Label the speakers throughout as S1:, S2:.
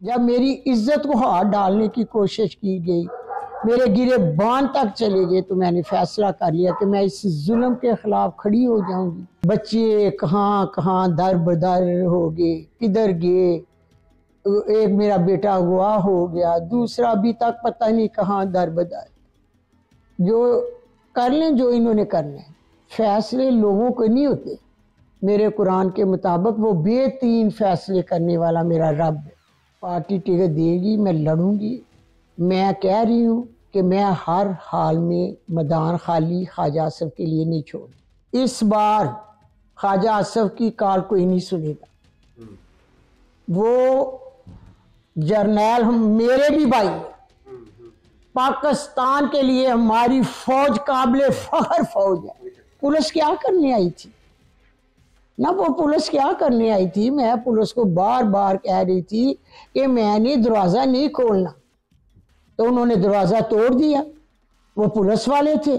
S1: जब मेरी इज्जत को हाथ डालने की कोशिश की गई, मेरे गिरेबान तक चले गए, तो मैंने फैसला कर लिया कि मैं इस जुल्म के खिलाफ खड़ी हो जाऊंगी। बच्चे कहाँ कहाँ दर बदर हो गए, किधर गए। एक मेरा बेटा हुआ हो गया, दूसरा अभी तक पता नहीं कहाँ दर बदर। जो कर लें जो इन्होंने करना है, फैसले लोगों को नहीं होते। मेरे कुरान के मुताबिक वो बेहतरीन फैसले करने वाला मेरा रब है। पार्टी टिकट देगी, मैं लड़ूंगी। मैं कह रही हूँ कि मैं हर हाल में मैदान खाली ख्वाजा आसिफ के लिए नहीं छोड़। इस बार ख्वाजा आसिफ की कॉल कोई नहीं सुनेगा। वो जर्नैल हम मेरे भी भाई हैं। पाकिस्तान के लिए हमारी फौज काबिल फख्र फौज है। पुलिस क्या करने आई थी ना, वो पुलिस क्या करने आई थी। मैं पुलिस को बार बार कह रही थी कि मैंने दरवाज़ा नहीं खोलना, तो उन्होंने दरवाज़ा तोड़ दिया। वो पुलिस वाले थे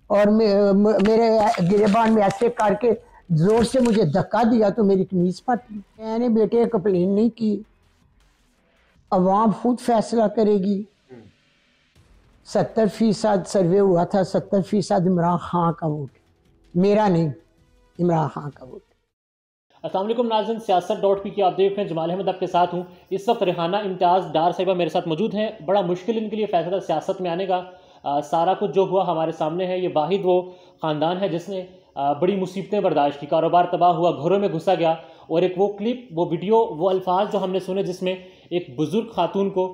S1: और मेरे गिरेबान में ऐसे करके जोर से मुझे धक्का दिया तो मेरी कमीज फटी। मैंने बेटे कंप्लेन नहीं की, अवाम खुद फैसला करेगी। 70% सर्वे हुआ था, 70% इमरान खान का वोट, मेरा नहीं, इमरान खान का वोट।
S2: अस्सलाम वालेकुम नाज़रीन, सियासत.पी की आप देख रहे हैं। जमाल अहमद आपके साथ हूँ। इस वक्त रेहाना इम्तियाज़ डार साहिबा मेरे साथ मौजूद हैं। बड़ा मुश्किल इनके लिए फैसला सियासत में आने का। सारा कुछ जो हुआ हमारे सामने है। ये वाहिद वो ख़ानदान है जिसने बड़ी मुसीबतें बर्दाश्त की, कारोबार तबाह हुआ, घरों में घुसा गया। और एक वो क्लिप, वो वीडियो, वो अल्फाज जो हमने सुने जिसमें एक बुज़ुर्ग खातून को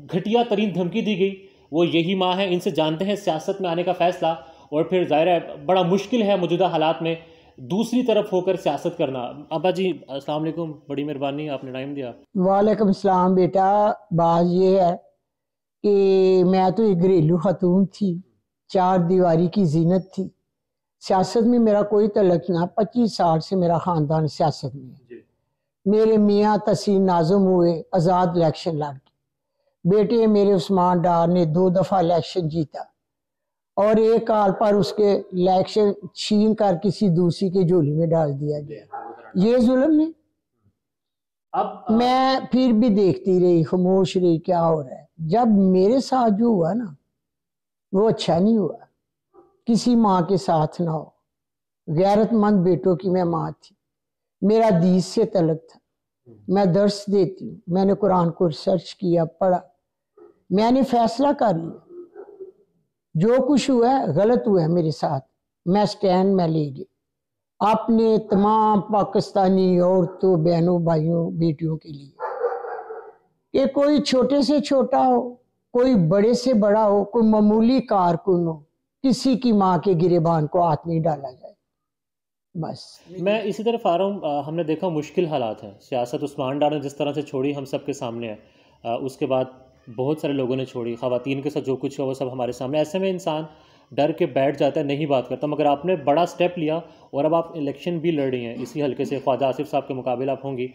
S2: घटिया तरीन धमकी दी गई, वो यही माँ है। इनसे जानते हैं सियासत में आने का फ़ैसला। और फिर ज़ाहिर है बड़ा मुश्किल है मौजूदा हालात में दूसरी तरफ होकर सियासत करना। अब्बा जी अस्सलाम वालेकुम, बड़ी मेहरबानी आपने टाइम दिया।
S1: वालेकुम सलाम बेटा। बात ये है कि मैं तो एक घरेलू खातून थी, 4 दीवारी की जीनत थी। सियासत में मेरा कोई तल्लुक ना, 25 साल से मेरा ख़ानदान सियासत में है। मेरे मियाँ तहसीन नाज़िम हुए, आज़ाद इलेक्शन लड़ के। बेटे मेरे उस्मान डार ने 2 दफ़ा इलेक्शन जीता और एक काल पर उसके इलेक्शन छीन कर किसी दूसरी के झोली में डाल दिया गया। ये जुल्म नहीं। अब मैं फिर भी देखती रही, खामोश रही, क्या हो रहा है। जब मेरे साथ जो हुआ ना, वो अच्छा नहीं हुआ। किसी माँ के साथ ना हो। गैरतमंद बेटों की मैं माँ थी, मेरा दीस से तलक था। मैं दर्स देती हूँ, मैंने कुरान को रिसर्च किया, पढ़ा, मैंने फैसला कर लिया। जो कुछ हुआ है गलत हुआ है मेरे साथ, मैं स्टैंड में ले गई अपने तमाम पाकिस्तानी औरतों, बहनों, भाइयों, बेटियों के लिए कि कोई छोटे से छोटा हो, कोई बड़े से बड़ा हो, कोई मामूली कारकुन हो, किसी की माँ के गिरेबान को हाथ नहीं डाला जाए। बस
S2: मैं इसी तरफ आ रहा हूँ। हमने देखा मुश्किल हालात हैं। सियासत उस्मान डार ने जिस तरह से छोड़ी हम सब के सामने है। उसके बाद बहुत सारे लोगों ने छोड़ी, ख़वातीन के साथ जो कुछ हुआ वो सब हमारे सामने। ऐसे में इंसान डर के बैठ जाता है, नहीं बात करता। मगर आपने बड़ा स्टेप लिया और अब आप इलेक्शन भी लड़ रही हैं इसी हल्के से। ख्वाजा आसिफ साहब के मुकाबले आप होंगी।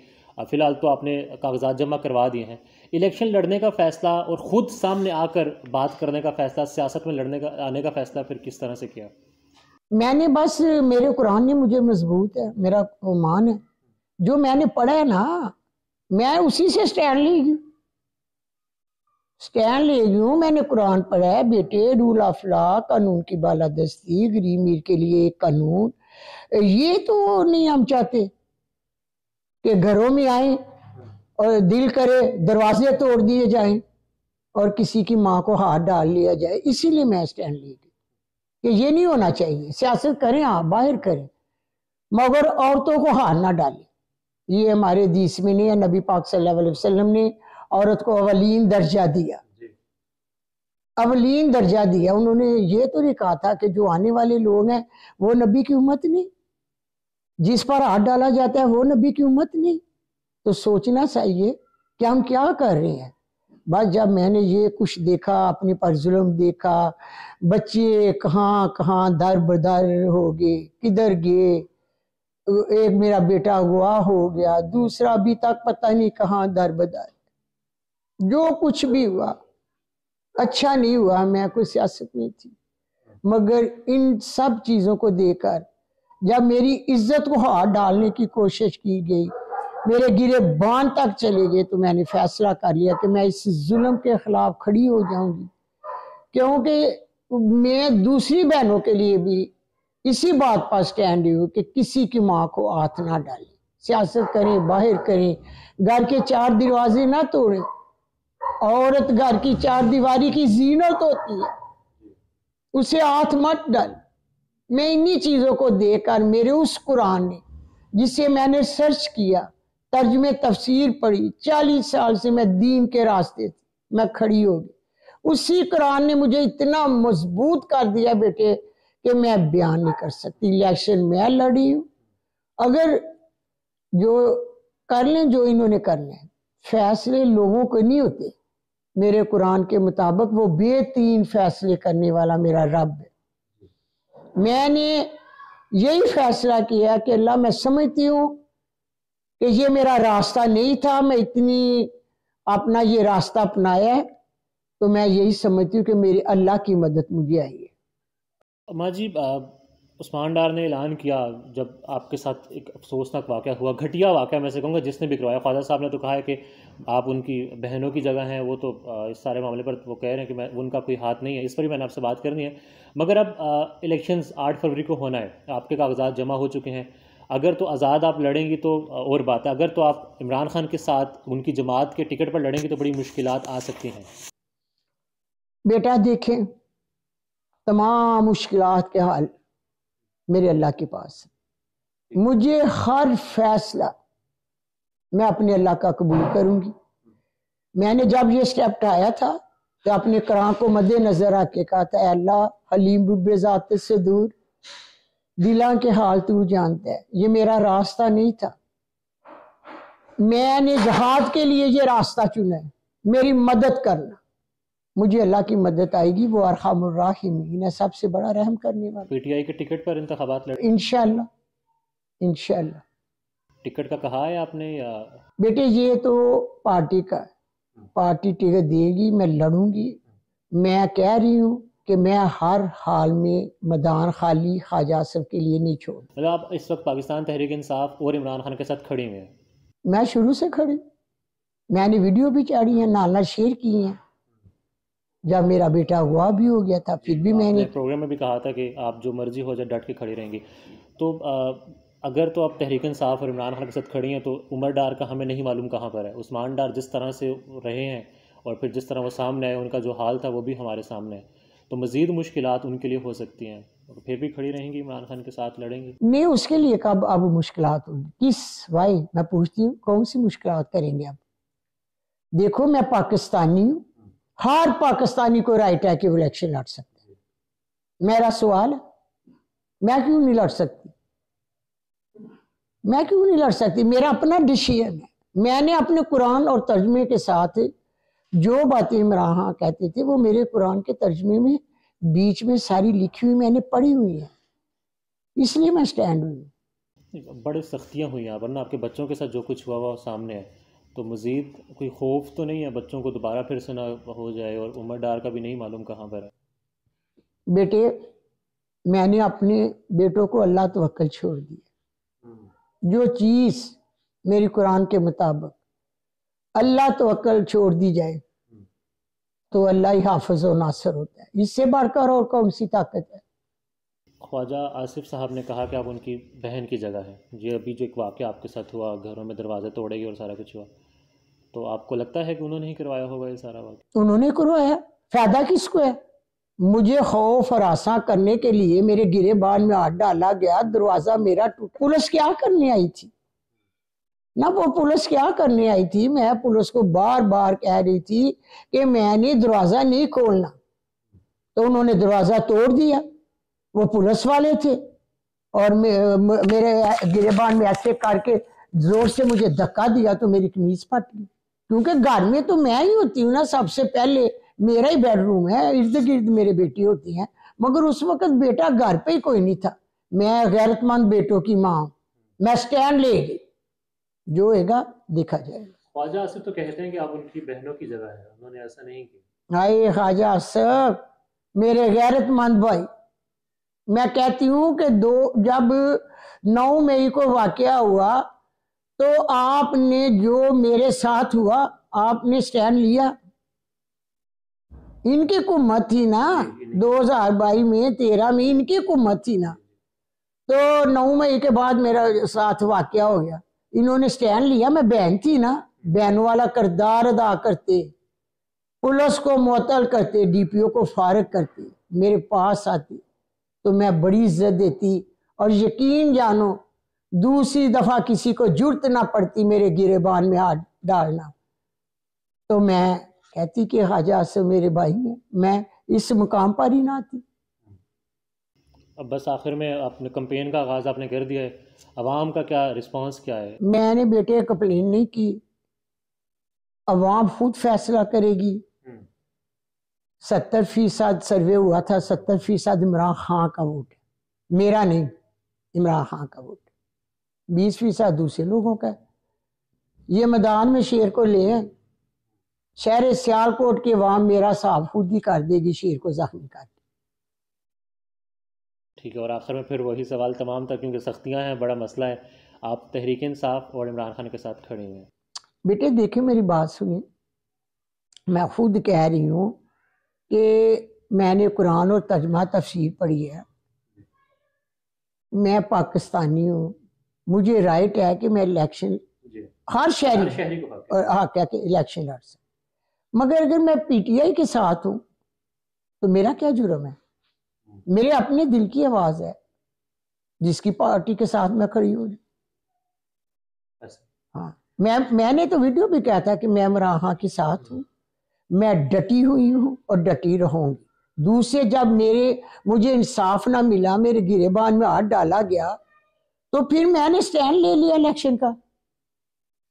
S2: फ़िलहाल तो आपने कागजात जमा करवा दिए हैं। इलेक्शन लड़ने का फ़ैसला और ख़ुद सामने आकर बात करने का फ़ैसला, सियासत में लड़ने का आने का फ़ैसला फिर किस तरह से किया?
S1: मैंने बस, मेरे कुरान ने मुझे मजबूत है, मेरा ईमान है, जो मैंने पढ़ा है ना, मैं उसी से स्टैंड ले गई। स्टैंड ले गई हूँ, मैंने कुरान पढ़ा है बेटे। रूल ऑफ लॉ, कानून की बालादस्ती, गरीब मीर के लिए एक कानून। ये तो नहीं हम चाहते कि घरों में आए और दिल करे दरवाजे तोड़ दिए जाएं और किसी की माँ को हाथ डाल लिया जाए। इसीलिए मैं स्टैंड ले गई कि ये नहीं होना चाहिए। सियासत करें, हाँ बाहर करें, मगर औरतों को हाथ ना डालें। ये हमारे हदीस में नहीं है। नबी पाक सल्लल्लाहु अलैहि वसल्लम ने औरत को अवलीन दर्जा दिया, अवलीन दर्जा दिया। उन्होंने ये तो नहीं कहा था कि जो आने वाले लोग हैं वो नबी की उम्मत नहीं, जिस पर हाथ डाला जाता है वो नबी की उम्मत नहीं। तो सोचना चाहिए कि हम क्या कर रहे हैं। बस जब मैंने ये कुछ देखा, अपने पर जुल्म देखा, बच्चे कहाँ कहाँ दर बदर हो गए, किधर गए। एक मेरा बेटा हुआ हो गया, दूसरा अभी तक पता नहीं कहाँ दर बदर। जो कुछ भी हुआ अच्छा नहीं हुआ। मैं कोई सियासत में थी, मगर इन सब चीज़ों को देखकर जब मेरी इज्जत को हाथ डालने की कोशिश की गई, मेरे गिरे बान तक चले गए, तो मैंने फैसला कर लिया कि मैं इस जुल्म के खिलाफ खड़ी हो जाऊंगी, क्योंकि मैं दूसरी बहनों के लिए भी इसी बात पर स्टैंड हूँ कि किसी की माँ को हाथ ना डालें, सियासत करें, बाहर करें, घर के चार दरवाजे ना तोड़ें। औरत घर की चार दीवारी की जीनत होती है, उसे हाथ मत डाल। मैं इन्हीं चीजों को देखकर मेरे उस कुरान ने, जिसे मैंने सर्च किया, तर्जुमे तफसीर पढ़ी, 40 साल से मैं दीन के रास्ते थी, मैं खड़ी हो गई। उसी कुरान ने मुझे इतना मजबूत कर दिया बेटे कि मैं बयान नहीं कर सकती। इलेक्शन मैं लड़ी हूँ, अगर जो कर लें जो इन्होंने करना है, फैसले लोगों को नहीं होते, मेरे कुरान के मुताबिक वो बेहतरीन फैसले करने वाला मेरा रब है। मैंने यही फैसला किया कि अल्लाह, मैं समझती हूँ कि ये मेरा रास्ता नहीं था, मैं इतनी अपना ये रास्ता अपनाया है, तो मैं यही समझती हूँ कि मेरी अल्लाह की मदद मुझे आई है।
S2: अम्मा जी, उस्मान डार ने ऐलान किया जब आपके साथ एक अफसोसनाक वाक़या हुआ, घटिया वाक़या मैं से कहूँगा, जिसने भी करवाया। ख्वाजा साहब ने तो कहा है कि आप उनकी बहनों की जगह हैं, वो तो इस सारे मामले पर वो कह रहे हैं कि मैं उनका कोई हाथ नहीं है। इस पर भी मैंने आपसे बात करनी है, मगर अब इलेक्शंस 8 फरवरी को होना है, आपके कागजात जमा हो चुके हैं। अगर तो आज़ाद आप लड़ेंगी तो और बात है, अगर तो आप इमरान खान के साथ उनकी जमात के टिकट पर लड़ेंगी तो बड़ी मुश्किलात आ सकती हैं।
S1: बेटा देखें, तमाम मुश्किलात के हल मेरे अल्लाह के पास है। मुझे हर फैसला मैं अपने अल्लाह का कबूल करूंगी। मैंने जब ये स्टेप उठाया था तो अपने कुरान को मद्देनजर रख के कहा था, अल्लाह हलीम बेजात से दूर, दिला के हाल तू जानता है। ये मेरा रास्ता नहीं था, मैंने जहाद के लिए ये रास्ता चुना है, मेरी मदद करना। मुझे अल्लाह की मदद आएगी, वो अरहमुर राहिमीन है, सबसे बड़ा रहम करने वाला।
S2: पीटीआई के टिकट पर इंतखाबात लड़
S1: इंशाल्लाह इंशाल्लाह।
S2: टिकट का कहा है आपने या?
S1: बेटे ये तो पार्टी का है, पार्टी टिकट देगी, मैं लड़ूंगी। मैं कह रही हूँ कि मैं हर हाल में मैदान खाली ख्वाजा आसिफ के लिए नहीं छोड़।
S2: मतलब आप इस वक्त पाकिस्तान तहरीक इंसाफ और इमरान खान के साथ खड़ी हुए हैं?
S1: मैं शुरू से खड़ी, मैंने वीडियो भी चाड़ी है, नाला शेयर की है। जब मेरा बेटा हुआ भी हो गया था, फिर भी मैंने
S2: प्रोग्राम में भी कहा था कि आप जो मर्जी हो जाए डट के खड़ी रहेंगी। तो अगर तो आप तहरीक इंसाफ और इमरान खान के साथ खड़ी हैं, तो उमर डार का हमें नहीं मालूम कहाँ पर है। उस्मान डार जिस तरह से रहे हैं और फिर जिस तरह वो सामने आए, उनका जो हाल था वो भी हमारे सामने है, तो मज़ीद मुश्किलात उनके लिए हो सकती हैं। तो फिर भी खड़ी रहेंगी, इमरान खान के साथ लड़ेंगी?
S1: नहीं, उसके लिए कब अब मुश्किलात होगी? किस भाई, मैं पूछती हूँ, कौन सी मुश्किलात करेंगे अब? देखो, मैं पाकिस्तानी हूँ, हर पाकिस्तानी को राइट है कि वो इलेक्शन लड़ सकते हैं। मेरा सवाल है, मैं क्यों नहीं लड़ सकती? मैं क्यों नहीं लड़ सकती? मेरा अपना डिसीजन है। मैंने अपने कुरान और तर्जमे के साथ जो बातें इमरान खान कहते थे, वो मेरे कुरान के तर्जमे में बीच में सारी लिखी हुई मैंने पढ़ी हुई है, इसलिए मैं स्टैंड हुई।
S2: बड़ी सख्तियाँ हुई हैं, वरना आपके बच्चों के साथ जो कुछ हुआ वो सामने है, तो मज़ीद कोई खौफ तो नहीं है बच्चों को दोबारा फिर से ना हो जाए? और उमर डार का भी नहीं मालूम कहाँ पर है।
S1: बेटे, मैंने अपने बेटों को अल्लाह तवक्कल छोड़ दिया। जो चीज़ मेरी कुरान के मुताबिक अल्लाह तवक्कल छोड़ दी जाए तो अल्लाह ही हाफिज और नासर होता है, इससे बढ़कर और कौन सी ताकत है?
S2: ख्वाजा आसिफ साहब ने कहा कि आप उनकी बहन की जगह है। ये अभी जो एक वाक़या आपके साथ हुआ, घरों में दरवाजे तोड़े गए और सारा कुछ हुआ, तो आपको लगता है कि उन्होंने ही करवाया होगा ये सारा वाक़या?
S1: उन्होंने करवाया, फायदा किसको है? मुझे खौफ और आसा करने के लिए मेरे गिरेबान में हाथ डाला गया, दरवाजा मेरा टूटा। पुलिस क्या करने आई थी ना, वो पुलिस क्या करने आई थी? मैं पुलिस को बार बार कह रही थी कि मैंने दरवाजा नहीं खोलना, तो उन्होंने दरवाजा तोड़ दिया। वो पुलिस वाले थे और मेरे गिरेबान में ऐसे करके जोर से मुझे धक्का दिया तो मेरी कमीज फट गई। क्योंकि घर में तो मैं ही होती हूँ ना, सबसे पहले मेरा ही बेडरूम है, इर्द गिर्द मेरे बेटी होती हैं, मगर उस वक्त बेटा घर पे ही कोई नहीं था। मैं गैरतमंद बेटों की माँ हूँ, मैं स्टैंड ले गई, जो होगा देखा जाएगा।
S2: ख्वाजा आसिफ तो कहते हैं कि आप उनकी बहनों की जगह है, उन्होंने ऐसा नहीं किया।
S1: हाय ख्वाजा आसिफ, मेरे गैरतमंद भाई, मैं कहती हूँ कि जब 9 मई को वाकया हुआ तो आपने जो मेरे साथ हुआ, आपने स्टैंड लिया। इनकी हुकूमत थी ना 2022 में, 13 में इनकी हुकूमत थी ना। तो 9 मई के बाद मेरा साथ वाकया हो गया, इन्होंने स्टैंड लिया। मैं बहन थी ना, बहन वाला किरदार अदा करते, पुलिस को मुअत्तल करते, डीपीओ को फारिग करते, मेरे पास आती तो मैं बड़ी इज्जत देती। और यकीन जानो दूसरी दफा किसी को जुर्त ना पड़ती मेरे गिरेबान में हाथ डालना। तो मैं कहती कि ख्वाजा से मेरे भाई हैं, मैं इस मुकाम पर ही ना आती।
S2: अब बस आखिर में आपने कंपेन का आगाज़ आपने कर दिया है, अवाम का क्या रिस्पांस क्या है?
S1: मैंने बेटे कंप्लेन नहीं की, अवाम खुद फैसला करेगी। 70% सर्वे हुआ था, 70% इमरान खान का वोट है, मेरा नहीं, इमरान खान का वोट। 20% दूसरे लोगों का है। ये मैदान में शेर को ले आए, शहर सियालकोट के अवाम मेरा साफ खुद ही कर देगी शेर को जख्मी कर।
S2: ठीक है, और आखिर में फिर वही सवाल तमाम तक, क्योंकि सख्तियां हैं, बड़ा मसला है, आप तहरीक इंसाफ और इमरान खान के साथ खड़े हुए हैं।
S1: बेटे देखिए मेरी बात सुनिए, मैं खुद कह रही हूँ कि मैंने कुरान और तर्जमा तफसीर पढ़ी है, मैं पाकिस्तानी हूँ, मुझे राइट है कि मैं इलेक्शन, हर शहरी को हक है कि इलेक्शन लड़ सकते। मगर अगर मैं पीटीआई के साथ हूँ तो मेरा क्या जुर्म है? मेरे अपने दिल की आवाज है, जिसकी पार्टी के साथ मैं खड़ी हूँ। हाँ, मैंने तो वीडियो भी कहा था कि मैं इमरान खान के साथ हूँ, मैं डटी हुई हूँ और डटी रहूंगी। दूसरे जब मुझे इंसाफ ना मिला, मेरे गिरेबान में हाथ डाला गया, तो फिर मैंने स्टैंड ले लिया इलेक्शन का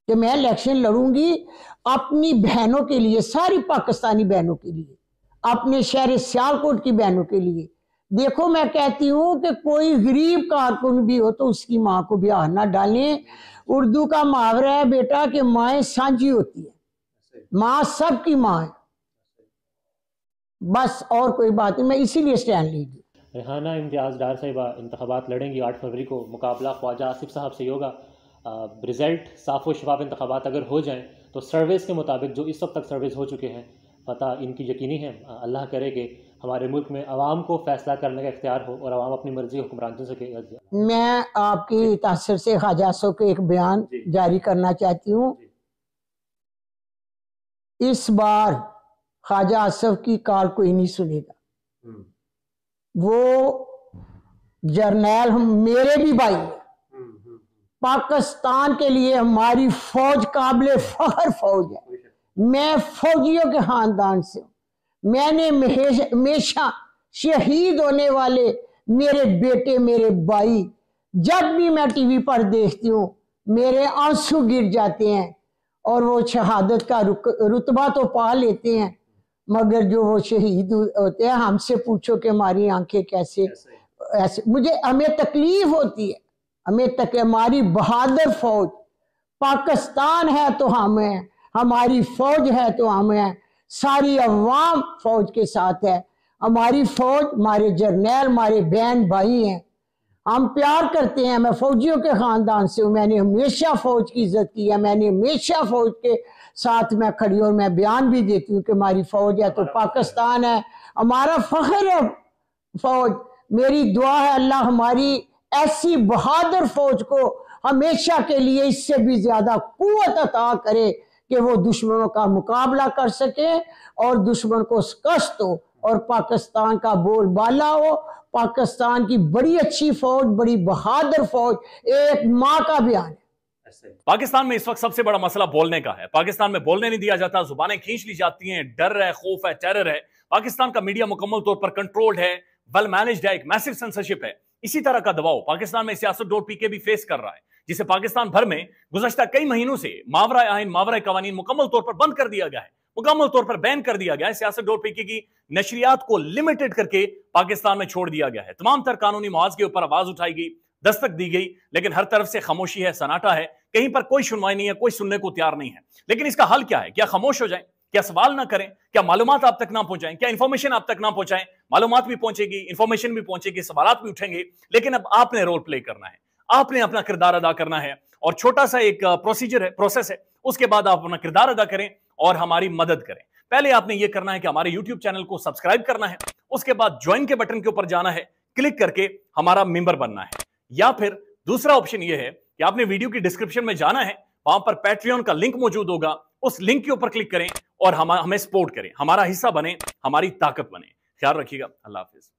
S1: कि मैं इलेक्शन लड़ूंगी अपनी बहनों के लिए, सारी पाकिस्तानी बहनों के लिए, अपने शहर सियालकोट की बहनों के लिए। देखो मैं कहती हूँ कि कोई गरीब कारकुन भी हो तो उसकी माँ को भी हाथ ना डालें। उर्दू का मुहावरा है बेटा कि माएँ सांझी होती है, माँ सबकी माँ है, बस और कोई बात नहीं। मैं इसीलिए स्टैंड लीजिए।
S2: रेहाना इम्तियाज़ डार साहिबा इंतखाबात लड़ेंगी 8 फरवरी को, मुकाबला ख्वाजा आसिफ साहब से होगा। रिज़ल्ट साफ़ व शफाफ इंतखाबात अगर हो जाएँ तो सर्विस के मुताबिक जो इस वक्त तक सर्विस हो चुके हैं, पता इनकी यकीनी है। अल्लाह करे कि हमारे मुल्क में आवाम को फैसला करने का इख्तियार हो और आवाम अपनी मर्जी हुक्मरान चुन सके।
S1: मैं आपकी तासर से ख्वाजा आसिफ को एक बयान जारी करना चाहती हूँ। इस बार ख्वाजा आसिफ की कॉल कोई नहीं सुनेगा। वो जर्नैल मेरे भी भाई है, पाकिस्तान के लिए हमारी फौज काबिल फख्र फौज है। मैं फौजियों के खानदान से हूं। मैंने हमेशा शहीद होने वाले मेरे बेटे, मेरे भाई, जब भी मैं टीवी पर देखती हूँ मेरे आंसू गिर जाते हैं। और वो शहादत का रुतबा तो पा लेते हैं, मगर जो वो शहीद होते हैं, हमसे पूछो कि हमारी आंखें कैसे ऐसे, हमें तकलीफ होती है। हमारी बहादुर फौज पाकिस्तान है तो हम हैं, हमारी फौज है तो हम हैं, सारी अवाम फौज के साथ है। हमारी फौज, हमारे जर्नैल, हमारे बहन भाई हैं, हम प्यार करते हैं। मैं फौजियों के खानदान से हूँ, मैंने हमेशा फौज की इज्जत की है, मैंने हमेशा फौज के साथ मैं खड़ी और मैं बयान भी देती हूँ कि हमारी फौज है तो पाकिस्तान है, हमारा फख्र है फौज। मेरी दुआ है अल्लाह हमारी ऐसी बहादुर फौज को हमेशा के लिए इससे भी ज्यादा कुव्वत अता करे कि वो दुश्मनों का मुकाबला कर सके और दुश्मन को कष्ट हो और पाकिस्तान का बोलबाला हो। पाकिस्तान की बड़ी अच्छी फौज, बड़ी बहादुर फौज, एक माँ का बयान है।
S3: पाकिस्तान में इस वक्त सबसे बड़ा मसला बोलने का है। पाकिस्तान में बोलने नहीं दिया जाता, जुबानें खींच ली जाती हैं, डर है, खौफ है, टेरर है। पाकिस्तान का मीडिया मुकम्मल तौर पर कंट्रोल्ड है, वेल मैनेज्ड है, एक मैसिव सेंसरशिप है। इसी तरह का दबाव पाकिस्तान में सियासत.pk भी फेस कर रहा है, जिसे पाकिस्तान भर में गुज़श्ता कई महीनों से मावरा आइन, मावरा कवानीन मुकम्मल तौर पर बंद कर दिया गया है, मुकम्मल तौर पर बैन कर दिया गया है। सियासत.pk की नशरियात को लिमिटेड करके पाकिस्तान में छोड़ दिया गया है। तमाम तर कानूनी मुआवजे के ऊपर आवाज उठाई गई, दस्तक दी गई, लेकिन हर तरफ से खामोशी है, सन्नाटा है, कहीं पर कोई सुनवाई नहीं है, कोई सुनने को तैयार नहीं है। लेकिन इसका हल क्या है? क्या खामोश हो जाएं? क्या सवाल ना करें? क्या मालूमात आप तक ना पहुंचाएं? क्या इंफॉर्मेशन आप तक ना पहुंचाएं? मालूमात भी पहुंचेगी, इंफॉर्मेशन भी पहुंचेगी, सवालात भी उठेंगे, लेकिन अब आपने रोल प्ले करना है, आपने अपना किरदार अदा करना है और छोटा सा एक प्रोसीजर है, प्रोसेस है। उसके बाद आप अपना किरदार अदा करें और हमारी मदद करें। पहले आपने यह करना है कि हमारे YouTube चैनल को सब्सक्राइब करना है, उसके बाद ज्वाइन के बटन के ऊपर जाना है, क्लिक करके हमारा मेंबर बनना है। या फिर दूसरा ऑप्शन यह है कि आपने वीडियो की डिस्क्रिप्शन में जाना है, वहां पर पैट्रियन का लिंक मौजूद होगा, उस लिंक के ऊपर क्लिक करें और हमें सपोर्ट करें, हमारा हिस्सा बने, हमारी ताकत बने। ख्याल रखिएगा। अल्लाह हाफिज।